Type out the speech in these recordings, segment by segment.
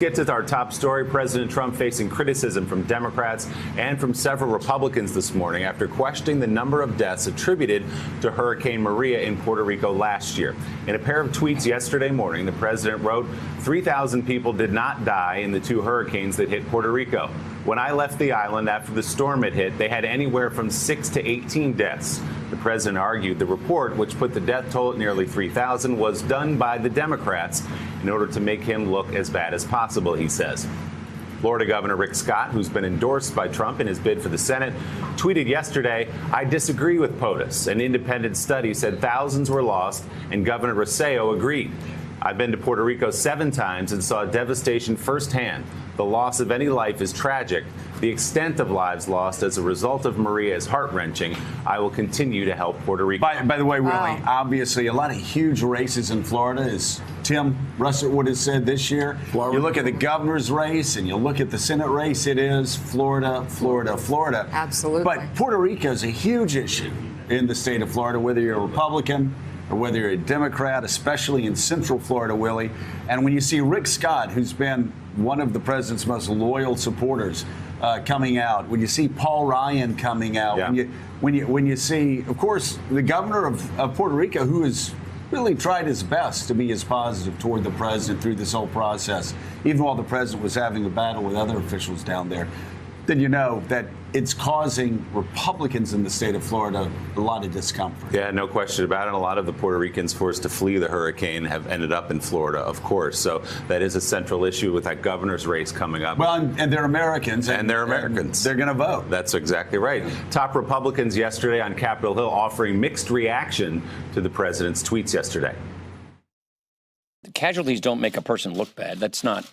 Get to our top story. President Trump facing criticism from Democrats and from several Republicans this morning after questioning the number of deaths attributed to Hurricane Maria in Puerto Rico last year. In a pair of tweets yesterday morning, the president wrote, 3,000 people did not die in the two hurricanes that hit Puerto Rico. When I left the island after the storm had hit, they had anywhere from 6 to 18 deaths. The president argued the report, which put the death toll at nearly 3,000, was done by the Democrats in order to make him look as bad as possible, he says. Florida Governor Rick Scott, who's been endorsed by Trump in his bid for the Senate, tweeted yesterday, I disagree with POTUS. An independent study said thousands were lost, and Governor Rosselló agreed. I've been to Puerto Rico 7 times and saw devastation firsthand. The loss of any life is tragic. The extent of lives lost as a result of Maria is heart-wrenching. I will continue to help Puerto Rico. By the way, Willie, obviously a lot of huge races in Florida, as Tim Russert has said this year. Florida. You look at the governor's race and you look at the Senate race, it is Florida, Florida, Florida. Absolutely. But Puerto Rico is a huge issue in the state of Florida, whether you're a Republican or whether you're a Democrat, especially in Central Florida, Willie. And when you see Rick Scott, who's been one of the president's most loyal supporters, coming out, when you see Paul Ryan coming out, when you see, of course, the governor of Puerto Rico, who has really tried his best to be as positive toward the president through this whole process, even while the president was having a battle with other officials down there, then you know that it's causing Republicans in the state of Florida a lot of discomfort. Yeah, no question about it. A lot of the Puerto Ricans forced to flee the hurricane have ended up in Florida, of course. So that is a central issue with that governor's race coming up. Well, and they're Americans. And they're Americans. They're going to vote. That's exactly right. Top Republicans yesterday on Capitol Hill offering mixed reaction to the president's tweets yesterday. The casualties don't make a person look bad. That's not.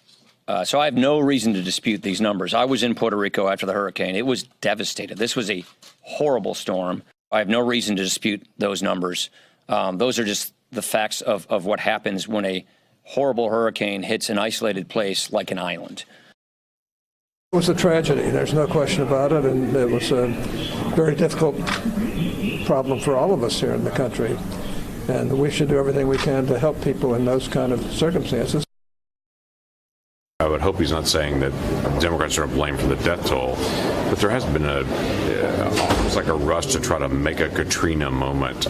So I have no reason to dispute these numbers. I was in Puerto Rico after the hurricane. It was devastated. This was a horrible storm. I have no reason to dispute those numbers. Those are just the facts of what happens when a horrible hurricane hits an isolated place like an island. It was a tragedy. There's no question about it. And it was a very difficult problem for all of us here in the country. And we should do everything we can to help people in those kind of circumstances. I would hope he's not saying that Democrats are to blame for the death toll, but there has been almost like a rush to try to make a Katrina moment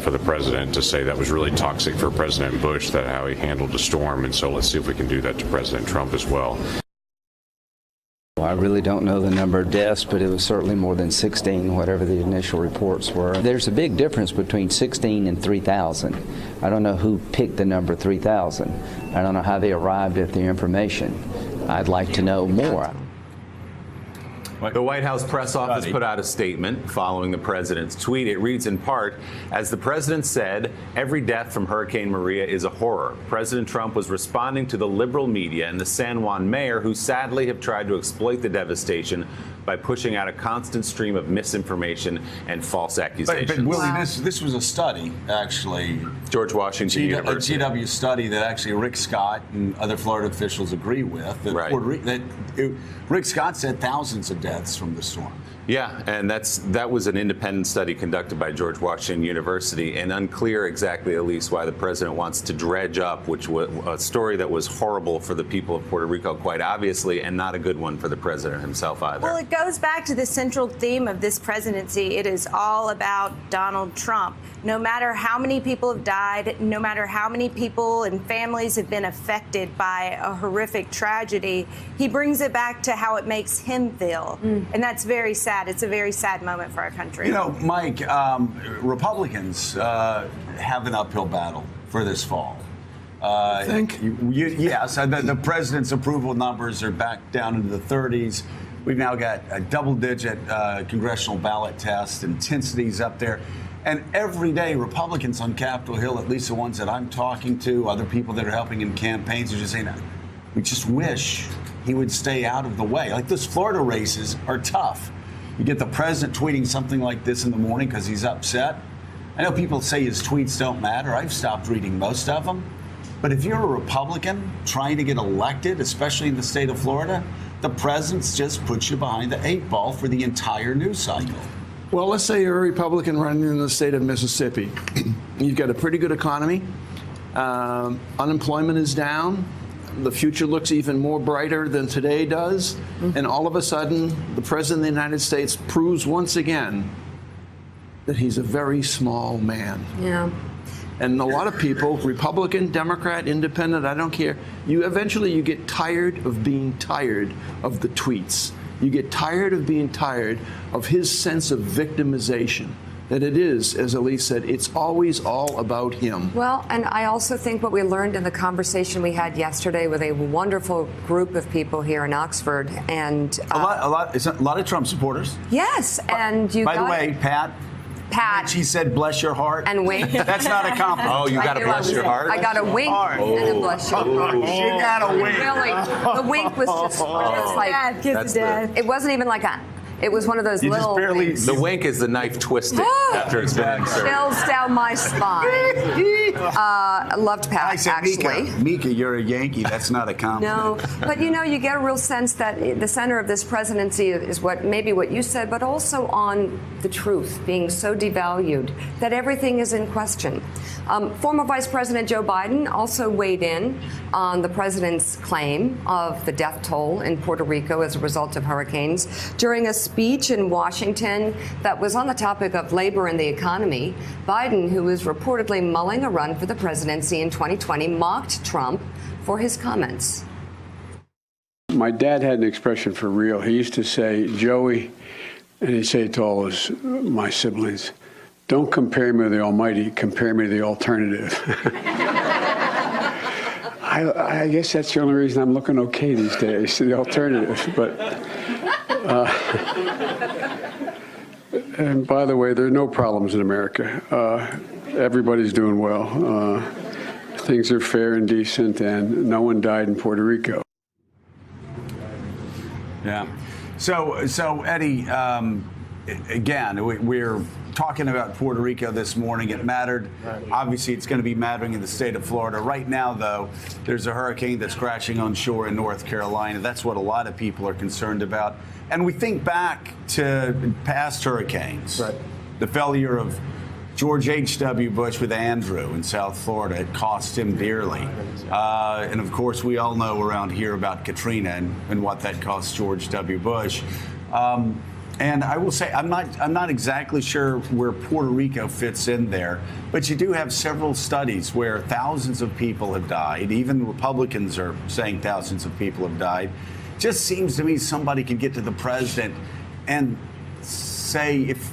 for the president, to say that was really toxic for President Bush, that how he handled the storm. And so let's see if we can do that to President Trump as well. I really don't know the number of deaths, but it was certainly more than 16, whatever the initial reports were. There's a big difference between 16 and 3,000. I don't know who picked the number 3,000. I don't know how they arrived at the information. I'd like to know more. The White House press office put out a statement following the president's tweet. It reads in part, as the president said, every death from Hurricane Maria is a horror. President Trump was responding to the liberal media and the San Juan mayor, who sadly have tried to exploit the devastation by pushing out a constant stream of misinformation and false accusations. But Willie, this was a study, actually. George Washington University. A GW study that actually Rick Scott and other Florida officials agree with. That Rick Scott said thousands of deaths from the storm. Yeah, and that was an independent study conducted by George Washington University, and unclear exactly, at least, why the president wants to dredge up, which was a story that was horrible for the people of Puerto Rico, quite obviously, and not a good one for the president himself either. Well, it goes back to the central theme of this presidency. It is all about Donald Trump. No matter how many people have died, no matter how many people and families have been affected by a horrific tragedy, he brings it back to how it makes him feel. And that's very sad. It's a very sad moment for our country. You know, Mike, Republicans have an uphill battle for this fall. I think? Yes. The president's approval numbers are back down into the 30s. We've now got a double-digit congressional ballot test, intensities up there. And every day, Republicans on Capitol Hill, at least the ones that I'm talking to, other people that are helping in campaigns, are just saying, we just wish he would stay out of the way. Like, those Florida races are tough. You get the president tweeting something like this in the morning because he's upset. I know people say his tweets don't matter. I've stopped reading most of them. But if you're a Republican trying to get elected, especially in the state of Florida, the president's just put you behind the 8 ball for the entire news cycle. Well, let's say you're a Republican running in the state of Mississippi. You've got a pretty good economy. Unemployment is down. the future looks even more brighter than today does. And all of a sudden, the President of the United States proves once again that he's a very small man. Yeah. And a lot of people, Republican, Democrat, Independent, I don't care, you get tired of being tired of the tweets. You get tired of being tired of his sense of victimization. That it is, as Elise said, it's always all about him. Well, and I also think what we learned in the conversation we had yesterday with a wonderful group of people here in Oxford, and a lot of Trump supporters. Yes, and you. By the way, Pat. She said, "Bless your heart," and wink. That's not a compliment. Oh, you got to bless your heart. I got a wink and a bless your heart. She got a wink. Really, the wink was just like it wasn't even like a. It was one of those little winks. The wink is the knife twisted after it's been inserted. Chills down my spine. I loved Pat, I said, actually. Mika, you're a Yankee. That's not a compliment. No, but you get a real sense that the center of this presidency is what you said, but also on the truth being so devalued that everything is in question. Former Vice President Joe Biden also weighed in on the president's claim of the death toll in Puerto Rico as a result of hurricanes during a speech in Washington that was on the topic of labor and the economy. Biden, who was reportedly mulling a run for the presidency in 2020, mocked Trump for his comments. My dad had an expression for real. He used to say, Joey, and he'd say it to all my siblings, don't compare me to the Almighty, compare me to the alternative. I guess that's the only reason I'm looking okay these days, the alternative. But and by the way, there are no problems in America. Everybody's doing well. Things are fair and decent, and no one died in Puerto Rico. Yeah. So Eddie, again, we're talking about Puerto Rico this morning. It mattered. Obviously, it's going to be mattering in the state of Florida. Right now, though, there's a hurricane that's crashing on shore in North Carolina. That's what a lot of people are concerned about. And we think back to past hurricanes. Right. The failure of George H.W. Bush with Andrew in South Florida. It cost him dearly. And, of course, we all know around here about Katrina and what that cost George W. Bush. And I will say, I'm not exactly sure where Puerto Rico fits in there, but you do have several studies where thousands of people have died. Even Republicans are saying thousands of people have died. Just seems to me somebody could get to the president and say, if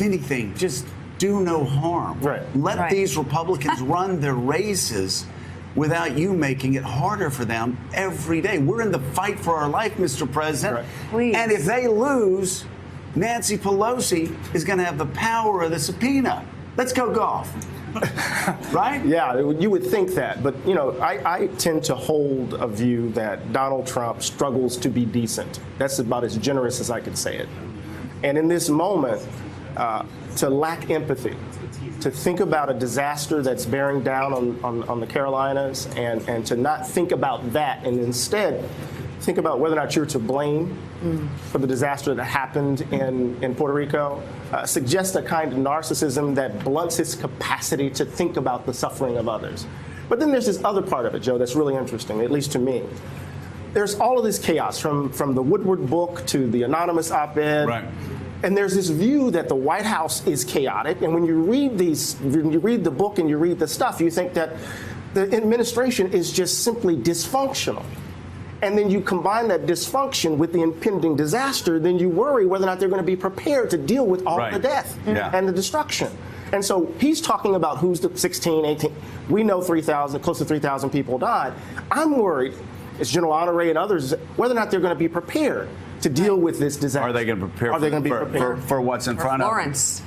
anything, just do no harm. Right. Let these Republicans run their races without you making it harder for them every day. We're in the fight for our life, Mr. President. Right. And if they lose, Nancy Pelosi is going to have the power of the subpoena. Let's go golf. Right? Yeah, you would think that. But, I tend to hold a view that Donald Trump struggles to be decent. That's about as generous as I could say it. And in this moment, to lack empathy, to think about a disaster that's bearing down on the Carolinas and to not think about that and instead think about whether or not you're to blame for the disaster that happened in Puerto Rico, suggests a kind of narcissism that blunts his capacity to think about the suffering of others. But then there's this other part of it, Joe, that's really interesting, at least to me. There's all of this chaos from the Woodward book to the anonymous op-ed. Right. And there's this view that the White House is chaotic. And when you read the book and you read the stuff, you think that the administration is just simply dysfunctional. And then you combine that dysfunction with the impending disaster, then you worry whether or not they're going to be prepared to deal with all of the death and the destruction. And so he's talking about who's the 16, 18. We know 3,000, close to 3,000 people died. I'm worried, as General Honore and others, whether or not they're going to be prepared to deal with this disaster. Are they going to prepare for what's in front of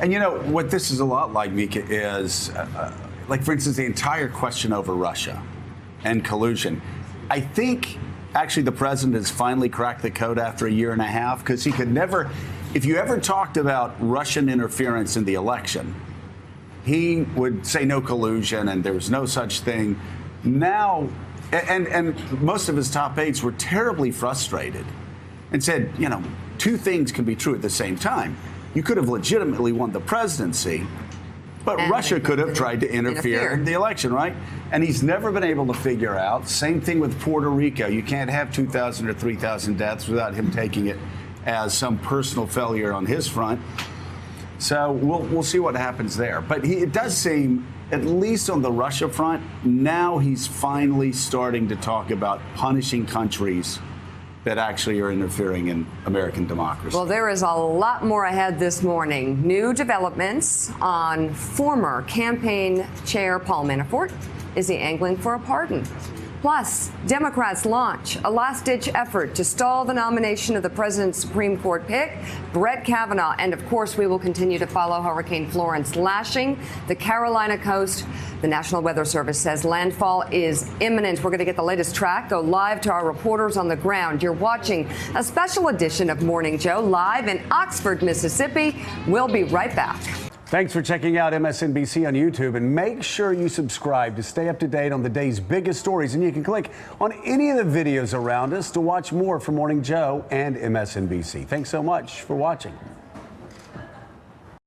them? And what this is a lot like, Mika, is like, for instance, the entire question over Russia and collusion. I think actually the president has finally cracked the code after a year and a half, because he could never, if you ever talked about Russian interference in the election, he would say no collusion and there was no such thing. Now, and most of his top aides were terribly frustrated and said, two things can be true at the same time. You could have legitimately won the presidency, But Russia could have tried to interfere in the election, right? And he's never been able to figure out. Same thing with Puerto Rico. You can't have 2,000 or 3,000 deaths without him taking it as some personal failure on his front. So we'll see what happens there. But it does seem, at least on the Russia front, now he's finally starting to talk about punishing countries that actually are interfering in American democracy. Well, there is a lot more ahead this morning. New developments on former campaign chair Paul Manafort. Is he angling for a pardon? Plus, Democrats launch a last-ditch effort to stall the nomination of the president's Supreme Court pick, Brett Kavanaugh. And, of course, we will continue to follow Hurricane Florence lashing the Carolina coast. The National Weather Service says landfall is imminent. We're going to get the latest track, go live to our reporters on the ground. You're watching a special edition of Morning Joe live in Oxford, Mississippi. We'll be right back. Thanks for checking out MSNBC on YouTube, and make sure you subscribe to stay up to date on the day's biggest stories. And you can click on any of the videos around us to watch more from Morning Joe and MSNBC. Thanks so much for watching.